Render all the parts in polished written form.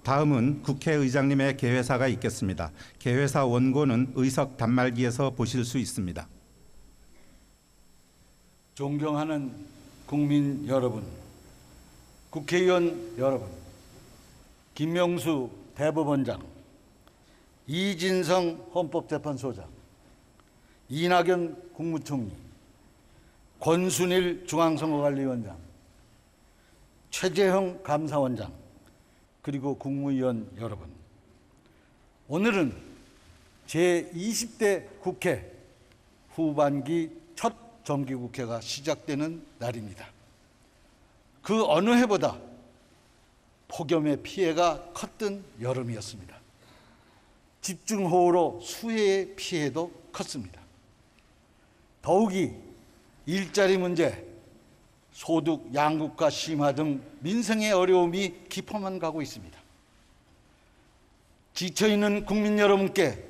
다음은 국회의장님의 개회사가 있겠습니다. 개회사 원고는 의석 단말기에서 보실 수 있습니다. 존경하는 국민 여러분, 국회의원 여러분, 김명수 대법원장, 이진성 헌법재판소장, 이낙연 국무총리, 권순일 중앙선거관리위원장, 최재형 감사원장, 그리고 국무위원 여러분, 오늘은 제20대 국회 후반기 첫 정기국회가 시작되는 날입니다. 그 어느 해보다 폭염의 피해가 컸던 여름이었습니다. 집중호우로 수해의 피해도 컸습니다. 더욱이 일자리 문제, 소득 양극화 심화 등 민생의 어려움이 깊어만 가고 있습니다. 지쳐있는 국민 여러분께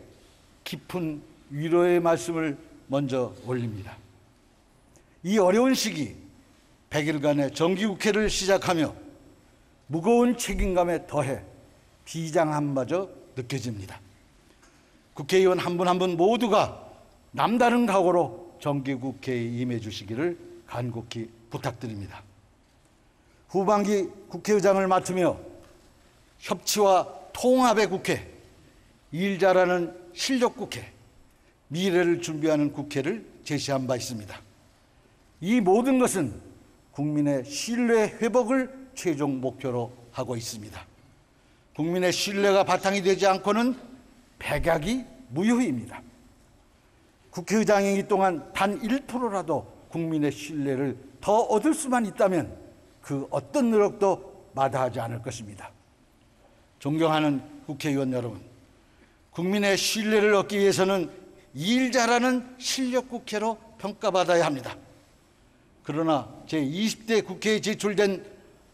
깊은 위로의 말씀을 먼저 올립니다. 이 어려운 시기 100일간의 정기국회를 시작하며 무거운 책임감에 더해 비장함마저 느껴집니다. 국회의원 한 분 한 분 모두가 남다른 각오로 정기국회에 임해 주시기를 간곡히 부탁드립니다. 후반기 국회의장을 맡으며 협치와 통합의 국회, 일 잘하는 실력 국회, 미래를 준비하는 국회를 제시한 바 있습니다. 이 모든 것은 국민의 신뢰 회복을 최종 목표로 하고 있습니다. 국민의 신뢰가 바탕이 되지 않고는 백약이 무효입니다. 국회의장이기 동안 단 1%라도 국민의 신뢰를 더 얻을 수만 있다면 그 어떤 노력도 마다하지 않을 것입니다. 존경하는 국회의원 여러분, 국민의 신뢰를 얻기 위해서는 일 잘하는 실력 국회로 평가받아야 합니다. 그러나 제20대 국회에 제출된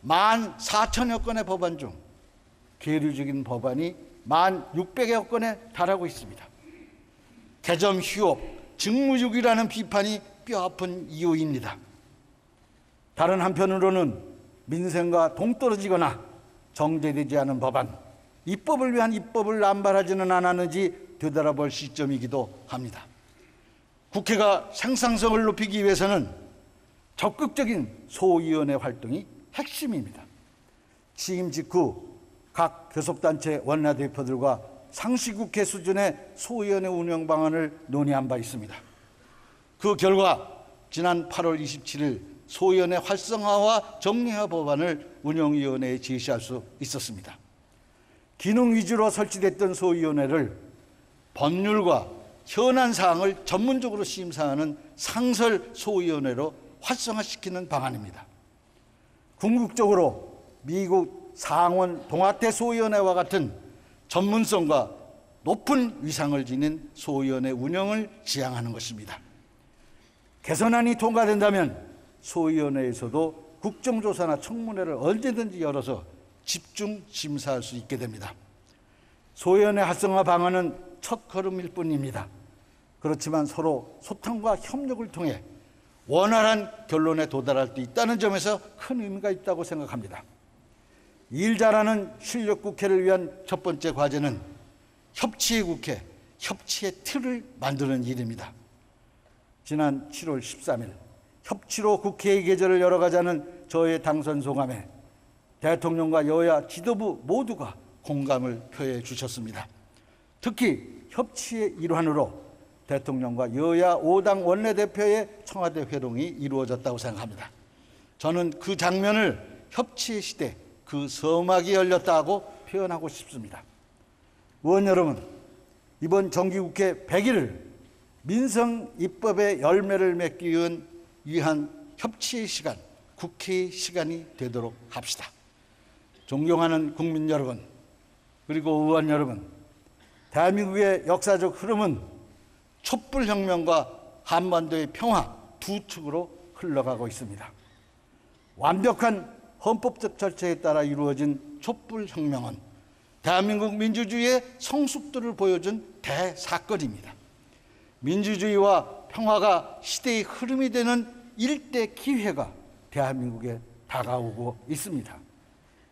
14,000여 건의 법안 중 계류적인 법안이 1,600여 건에 달하고 있습니다. 개점 휴업, 직무유기라는 비판이 뼈아픈 이유입니다. 다른 한편으로는 민생과 동떨어지거나 정제되지 않은 법안, 입법을 위한 입법을 남발하지는 않았는지 되돌아볼 시점이기도 합니다. 국회가 생산성을 높이기 위해서는 적극적인 소위원회 활동이 핵심입니다. 취임 직후 각 교섭단체 원내대표들과 상시국회 수준의 소위원회 운영 방안을 논의한 바 있습니다. 그 결과 지난 8월 27일 소위원회 활성화와 정리화 법안을 운영위원회에 제시할 수 있었습니다. 기능 위주로 설치됐던 소위원회를 법률과 현안 사항을 전문적으로 심사하는 상설 소위원회로 활성화시키는 방안입니다. 궁극적으로 미국 상원 동아태 소위원회와 같은 전문성과 높은 위상을 지닌 소위원회 운영을 지향하는 것입니다. 개선안이 통과된다면 소위원회에서도 국정조사나 청문회를 언제든지 열어서 집중 심사할 수 있게 됩니다. 소위원회 활성화 방안은 첫걸음일 뿐입니다. 그렇지만 서로 소통과 협력을 통해 원활한 결론에 도달할 수 있다는 점에서 큰 의미가 있다고 생각합니다. 일 잘하는 실력 국회를 위한 첫 번째 과제는 협치의 국회, 협치의 틀을 만드는 일입니다. 지난 7월 13일 협치로 국회의 계절을 열어가자는 저의 당선 소감에 대통령과 여야 지도부 모두가 공감을 표해 주셨습니다. 특히 협치의 일환으로 대통령과 여야 5당 원내대표의 청와대 회동이 이루어졌다고 생각합니다. 저는 그 장면을 협치의 시대, 그 서막이 열렸다고 표현하고 싶습니다. 의원 여러분, 이번 정기국회 100일을 민생 입법의 열매를 맺기 위한 협치의 시간, 국회의 시간이 되도록 합시다. 존경하는 국민 여러분, 그리고 의원 여러분, 대한민국의 역사적 흐름은 촛불혁명과 한반도의 평화 두 축으로 흘러가고 있습니다. 완벽한 헌법적 절차에 따라 이루어진 촛불혁명은 대한민국 민주주의의 성숙도를 보여준 대사건입니다. 민주주의와 평화가 시대의 흐름이 되는 일대 기회가 대한민국에 다가오고 있습니다.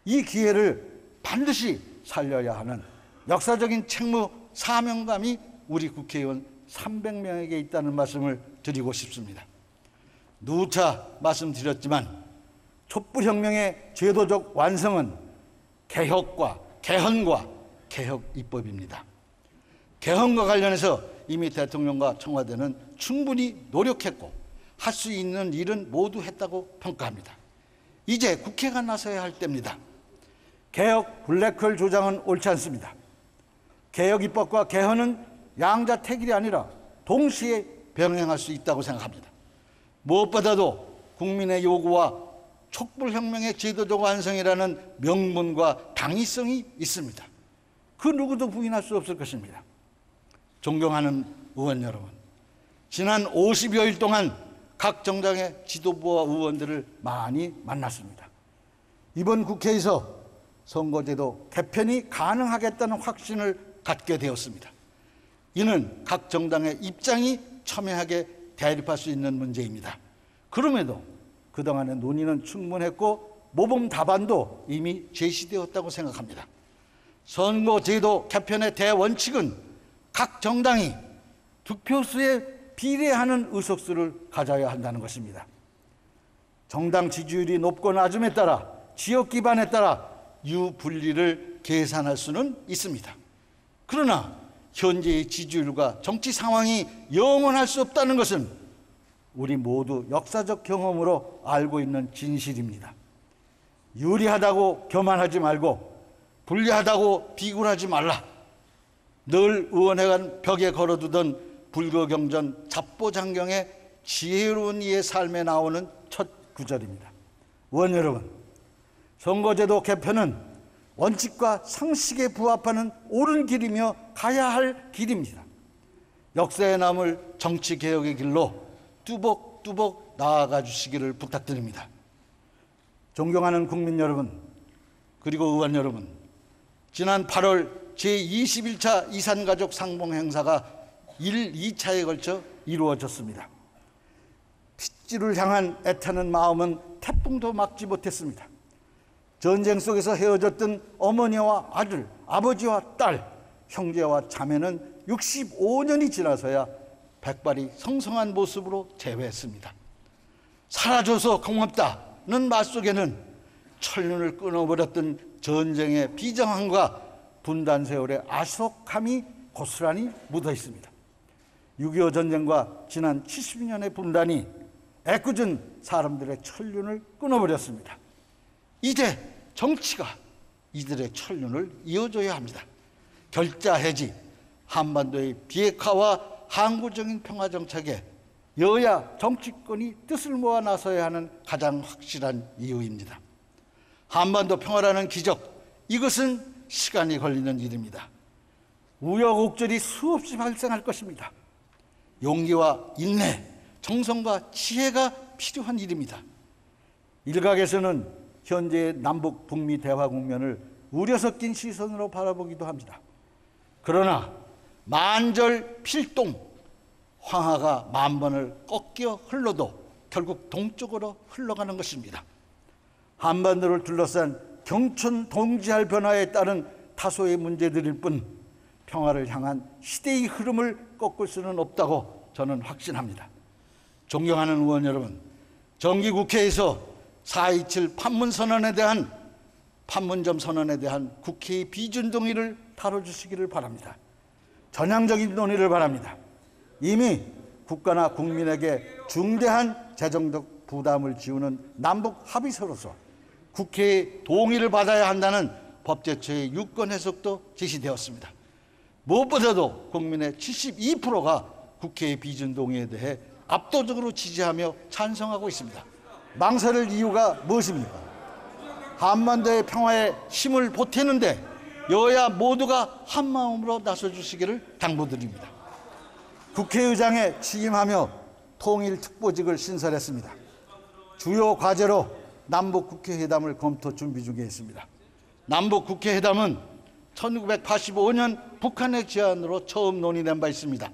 이 기회를 반드시 살려야 하는 역사적인 책무 사명감이 우리 국회의원 300명에게 있다는 말씀을 드리고 싶습니다. 누차 말씀드렸지만 촛불혁명의 제도적 완성은 개혁과 개헌과 개혁 입법입니다. 개헌과 관련해서 이미 대통령과 청와대는 충분히 노력했고 할 수 있는 일은 모두 했다고 평가합니다. 이제 국회가 나서야 할 때입니다. 개혁 블랙홀 조장은 옳지 않습니다. 개혁 입법과 개헌은 양자택일이 아니라 동시에 병행할 수 있다고 생각합니다. 무엇보다도 국민의 요구와 촛불혁명의 제도적 완성이라는 명분과 당위성이 있습니다. 그 누구도 부인할 수 없을 것입니다. 존경하는 의원 여러분, 지난 50여일 동안 각 정당의 지도부와 의원들을 많이 만났습니다. 이번 국회에서 선거제도 개편이 가능하겠다는 확신을 갖게 되었습니다. 이는 각 정당의 입장이 첨예하게 대립할 수 있는 문제입니다. 그럼에도 그동안의 논의는 충분했고 모범 답안도 이미 제시되었다고 생각합니다. 선거제도 개편의 대원칙은 각 정당이 득표수에 비례하는 의석수를 가져야 한다는 것입니다. 정당 지지율이 높고 낮음에 따라 지역 기반에 따라 유불리를 계산할 수는 있습니다. 그러나 현재의 지지율과 정치 상황이 영원할 수 없다는 것은 우리 모두 역사적 경험으로 알고 있는 진실입니다. 유리하다고 교만하지 말고 불리하다고 비굴하지 말라. 늘 의원회관 벽에 걸어두던 불교경전 잡보장경의 지혜로운 이의 삶에 나오는 첫 구절입니다. 의원 여러분, 선거제도 개편은 원칙과 상식에 부합하는 옳은 길이며 가야 할 길입니다. 역사에 남을 정치개혁의 길로 뚜벅뚜벅 나아가 주시기를 부탁드립니다. 존경하는 국민 여러분, 그리고 의원 여러분, 지난 8월 제21차 이산가족 상봉 행사가 1, 2차에 걸쳐 이루어졌습니다. 핏줄을 향한 애타는 마음은 태풍도 막지 못했습니다. 전쟁 속에서 헤어졌던 어머니와 아들, 아버지와 딸, 형제와 자매는 65년이 지나서야 백발이 성성한 모습으로 재회했습니다. 사라져서 고맙다는 말 속에는 천륜을 끊어버렸던 전쟁의 비정함과 분단 세월의 아속함이 고스란히 묻어 있습니다. 6.25 전쟁과 지난 70년의 분단이 애꿎은 사람들의 천륜을 끊어버렸습니다. 이제 정치가 이들의 천륜을 이어줘야 합니다. 결자 해지, 한반도의 비핵화와 항구적인 평화 정착에 여야 정치권이 뜻을 모아 나서야 하는 가장 확실한 이유입니다. 한반도 평화라는 기적, 이것은 시간이 걸리는 일입니다. 우여곡절이 수없이 발생할 것입니다. 용기와 인내, 정성과 지혜가 필요한 일입니다. 일각에서는 현재의 남북 북미 대화 국면을 우려 섞인 시선으로 바라보기도 합니다. 그러나 만절 필동, 황하가 만번을 꺾여 흘러도 결국 동쪽으로 흘러가는 것입니다. 한반도를 둘러싼 경천 동지할 변화에 따른 다소의 문제들일 뿐 평화를 향한 시대의 흐름을 꺾을 수는 없다고 저는 확신합니다. 존경하는 의원 여러분, 정기국회에서 4.27 판문점 선언에 대한 국회의 비준동의를 다뤄주시기를 바랍니다. 전향적인 논의를 바랍니다. 이미 국가나 국민에게 중대한 재정적 부담을 지우는 남북 합의서로서 국회의 동의를 받아야 한다는 법제처의 유권 해석도 제시되었습니다. 무엇보다도 국민의 72%가 국회의 비준동의에 대해 압도적으로 지지하며 찬성하고 있습니다. 망설일 이유가 무엇입니까? 한반도의 평화에 힘을 보태는데 여야 모두가 한마음으로 나서주시기를 당부드립니다. 국회의장에 취임하며 통일특보직을 신설했습니다. 주요 과제로 남북국회회담을 검토 준비 중에 있습니다. 남북국회회담은 1985년 북한의 제안으로 처음 논의된 바 있습니다.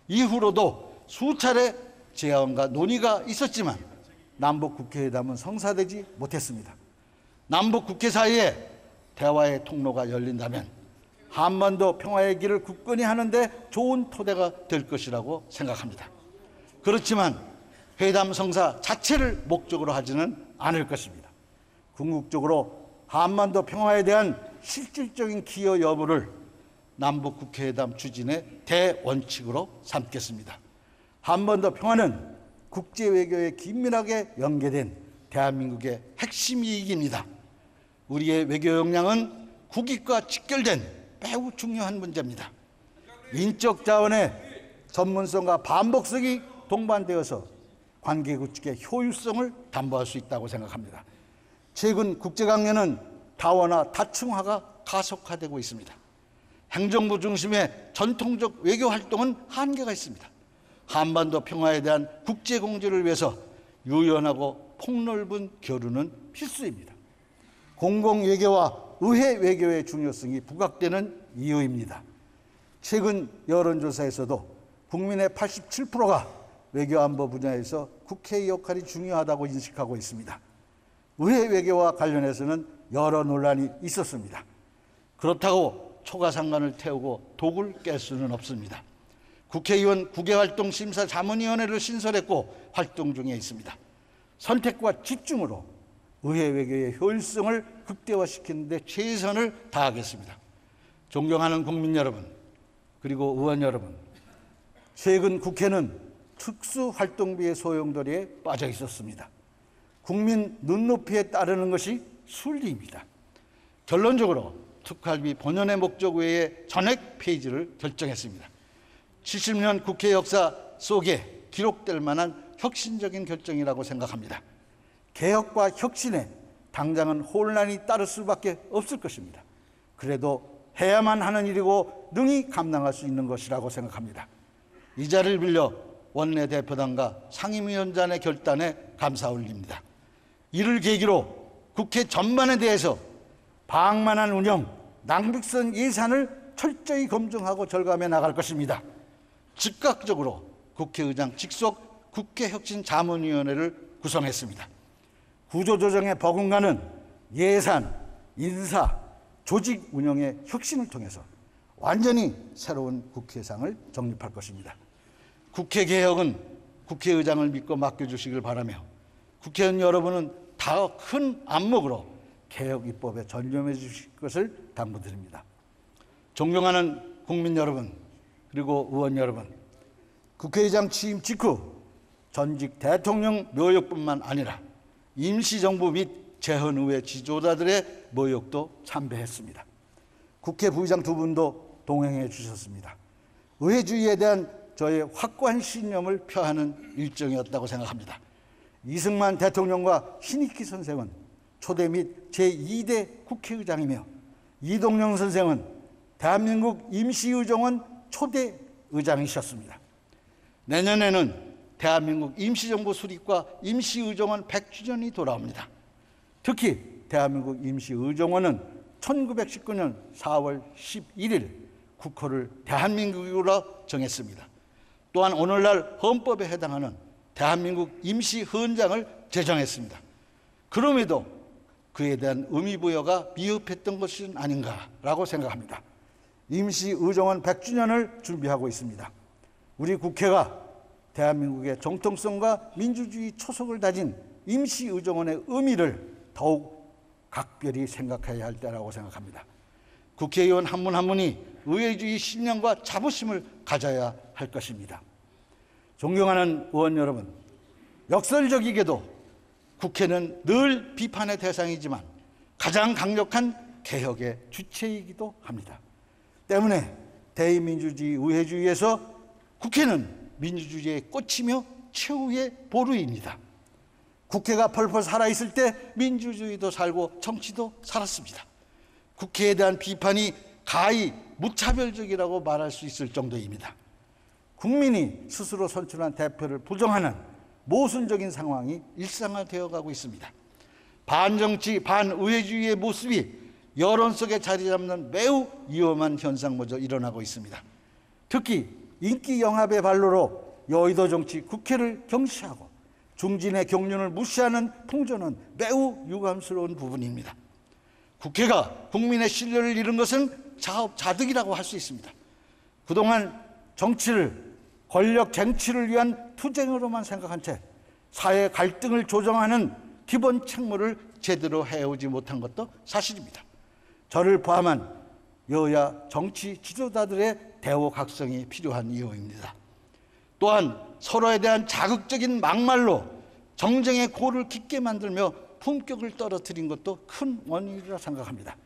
이후로도 수차례 제안과 논의가 있었지만 남북국회회담은 성사되지 못했습니다. 남북국회 사이에 대화의 통로가 열린다면 한반도 평화의 길을 굳건히 하는데 좋은 토대가 될 것이라고 생각합니다. 그렇지만 회담 성사 자체를 목적으로 하지는 않을 것입니다. 궁극적으로 한반도 평화에 대한 실질적인 기여 여부를 남북 국회회담 추진의 대원칙으로 삼겠습니다. 한반도 평화는 국제 외교에 긴밀하게 연계된 대한민국의 핵심 이익입니다. 우리의 외교 역량은 국익과 직결된 매우 중요한 문제입니다. 인적 자원의 전문성과 반복성이 동반되어서 관계 구축의 효율성을 담보할 수 있다고 생각합니다. 최근 국제관계는 다원화, 다층화가 가속화되고 있습니다. 행정부 중심의 전통적 외교 활동은 한계가 있습니다. 한반도 평화에 대한 국제 공조를 위해서 유연하고 폭넓은 교류는 필수입니다. 공공외교와 의회 외교의 중요성이 부각되는 이유입니다. 최근 여론조사에서도 국민의 87%가 외교안보 분야에서 국회의 역할이 중요하다고 인식하고 있습니다. 의회 외교와 관련해서는 여러 논란이 있었습니다. 그렇다고 초가상관을 태우고 독을 깰 수는 없습니다. 국회의원 국외활동심사자문위원회를 신설했고 활동 중에 있습니다. 선택과 집중으로 의회 외교의 효율성을 극대화시키는 데 최선을 다하겠습니다. 존경하는 국민 여러분, 그리고 의원 여러분, 최근 국회는 특수활동비의 소용돌이에 빠져 있었습니다. 국민 눈높이에 따르는 것이 순리입니다. 결론적으로 특활비 본연의 목적 외에 전액 폐지를 결정했습니다. 70년 국회 역사 속에 기록될 만한 혁신적인 결정이라고 생각합니다. 개혁과 혁신에 당장은 혼란이 따를 수밖에 없을 것입니다. 그래도 해야만 하는 일이고 능히 감당할 수 있는 것이라고 생각합니다. 이 자리를 빌려 원내대표단과 상임위원장의 결단에 감사 올립니다. 이를 계기로 국회 전반에 대해서 방만한 운영, 낭비성 예산을 철저히 검증하고 절감해 나갈 것입니다. 즉각적으로 국회의장 직속 국회혁신자문위원회를 구성했습니다. 구조조정의 버금가는 예산, 인사, 조직 운영의 혁신을 통해서 완전히 새로운 국회상을 정립할 것입니다. 국회 개혁은 국회의장을 믿고 맡겨주시길 바라며 국회의원 여러분은 더 큰 안목으로 개혁 입법에 전념해 주실 것을 당부드립니다. 존경하는 국민 여러분, 그리고 의원 여러분, 국회의장 취임 직후 전직 대통령 묘역뿐만 아니라 임시정부 및 재헌의회 지도자들의 묘역도 참배했습니다. 국회 부의장 두 분도 동행해 주셨습니다. 의회주의에 대한 저의 확고한 신념을 표하는 일정이었다고 생각합니다. 이승만 대통령과 신익희 선생은 초대 및 제2대 국회의장이며 이동영 선생은 대한민국 임시의정원 초대 의장이셨습니다. 내년에는 대한민국 임시정부 수립과 임시의정원 100주년이 돌아옵니다. 특히 대한민국 임시의정원은 1919년 4월 11일 국호를 대한민국으로 정했습니다. 또한 오늘날 헌법에 해당하는 대한민국 임시헌장을 제정했습니다. 그럼에도 그에 대한 의미부여가 미흡했던 것은 아닌가라고 생각합니다. 임시의정원 100주년을 준비하고 있습니다. 우리 국회가 대한민국의 정통성과 민주주의 초석을 다진 임시의정원의 의미를 더욱 각별히 생각해야 할 때라고 생각합니다. 국회의원 한 분 한 분이 의회주의 신념과 자부심을 가져야 할 것입니다. 존경하는 의원 여러분, 역설적이게도 국회는 늘 비판의 대상이지만 가장 강력한 개혁의 주체이기도 합니다. 때문에 대의민주주의 의회주의에서 국회는 민주주의의 꽃이며 최후의 보루입니다. 국회가 펄펄 살아있을 때 민주주의도 살고 정치도 살았습니다. 국회에 대한 비판이 가히 무차별적이라고 말할 수 있을 정도입니다. 국민이 스스로 선출한 대표를 부정하는 모순적인 상황이 일상화되어 가고 있습니다. 반정치, 반의회주의의 모습이 여론 속에 자리 잡는 매우 위험한 현상마저 일어나고 있습니다. 특히 인기 영합의 발로로 여의도 정치 국회를 경시하고 중진의 경륜을 무시하는 풍조는 매우 유감스러운 부분입니다. 국회가 국민의 신뢰를 잃은 것은 자업자득이라고 할 수 있습니다. 그동안 정치를 권력 쟁취를 위한 투쟁으로만 생각한 채 사회 갈등을 조정하는 기본 책무를 제대로 해오지 못한 것도 사실입니다. 저를 포함한 여야 정치 지도자들의 대오각성이 필요한 이유입니다. 또한 서로에 대한 자극적인 막말로 정쟁의 골을 깊게 만들며 품격을 떨어뜨린 것도 큰 원인이라 생각합니다.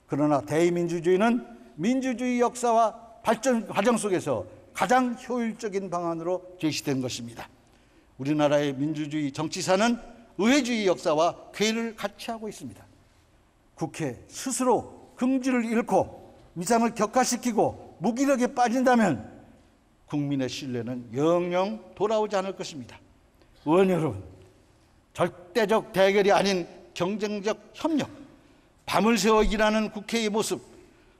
그러나 대의민주주의는 민주주의 역사와 발전 과정 속에서 가장 효율적인 방안으로 제시된 것입니다. 우리나라의 민주주의 정치사는 의회주의 역사와 궤를 같이 하고 있습니다. 국회 스스로 긍지를 잃고 위상을 격화시키고 무기력에 빠진다면 국민의 신뢰는 영영 돌아오지 않을 것입니다. 의원 여러분, 절대적 대결이 아닌 경쟁적 협력, 밤을 새워 일하는 국회의 모습,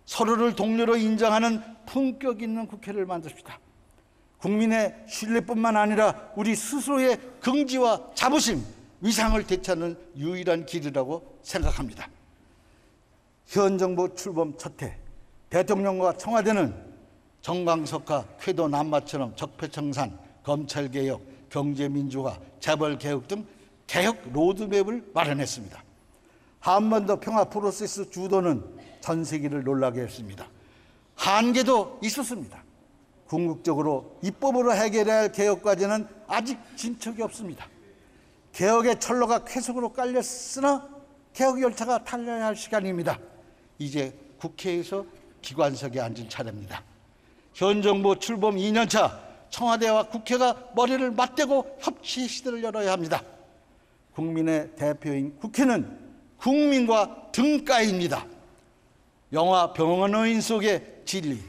서로를 동료로 인정하는 품격 있는 국회를 만듭시다. 국민의 신뢰뿐만 아니라 우리 스스로의 긍지와 자부심, 위상을 되찾는 유일한 길이라고 생각합니다. 현 정부 출범 첫 해, 대통령과 청와대는 정광석과 쾌도 남마처럼 적폐청산, 검찰개혁, 경제민주화, 재벌개혁 등 개혁 로드맵을 마련했습니다. 한반도 평화 프로세스 주도는 전 세계를 놀라게 했습니다. 한계도 있었습니다. 궁극적으로 입법으로 해결해야 할 개혁 과제는 아직 진척이 없습니다. 개혁의 철로가 쾌속으로 깔렸으나 개혁 열차가 달려야 할 시간입니다. 이제 국회에서 기관석에 앉은 차례입니다. 현 정부 출범 2년차 청와대와 국회가 머리를 맞대고 협치의 시대를 열어야 합니다. 국민의 대표인 국회는 국민과 등가입니다. 영화 병원의인 속의 진리,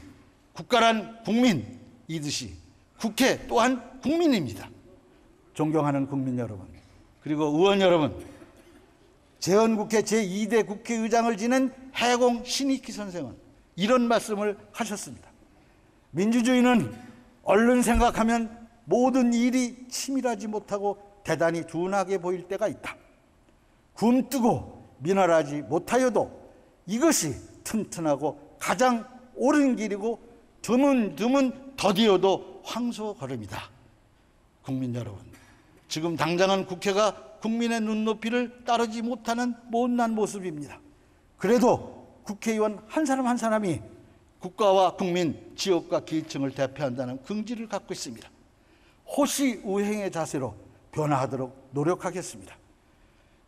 국가란 국민이듯이 국회 또한 국민입니다. 존경하는 국민 여러분, 그리고 의원 여러분, 재헌국회 제2대 국회의장을 지낸 해공 신익희 선생은 이런 말씀을 하셨습니다. 민주주의는 얼른 생각하면 모든 일이 치밀하지 못하고 대단히 둔하게 보일 때가 있다. 굼뜨고 미련하지 못하여도 이것이 튼튼하고 가장 옳은 길이고 드문 더디어도 황소 걸음이다. 국민 여러분, 지금 당장은 국회가 국민의 눈높이를 따르지 못하는 못난 모습입니다. 그래도 국회의원 한 사람 한 사람이 국가와 국민, 지역과 기층을 대표한다는 긍지를 갖고 있습니다. 호시우행의 자세로 변화하도록 노력하겠습니다.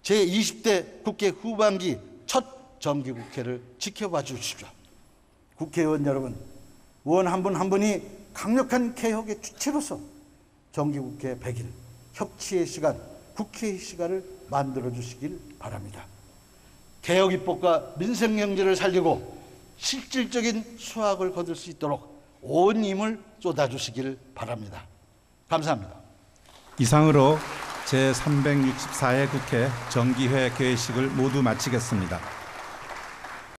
제20대 국회 후반기 첫 정기국회를 지켜봐 주십시오. 국회의원 여러분, 의원 한 분 한 분이 강력한 개혁의 주체로서 정기국회 100일, 협치의 시간, 국회의 시간을 만들어 주시길 바랍니다. 개혁 입법과 민생 경제를 살리고 실질적인 수확을 거둘 수 있도록 온 힘을 쏟아주시길 바랍니다. 감사합니다. 이상으로 제364회 국회 정기회 개회식을 모두 마치겠습니다.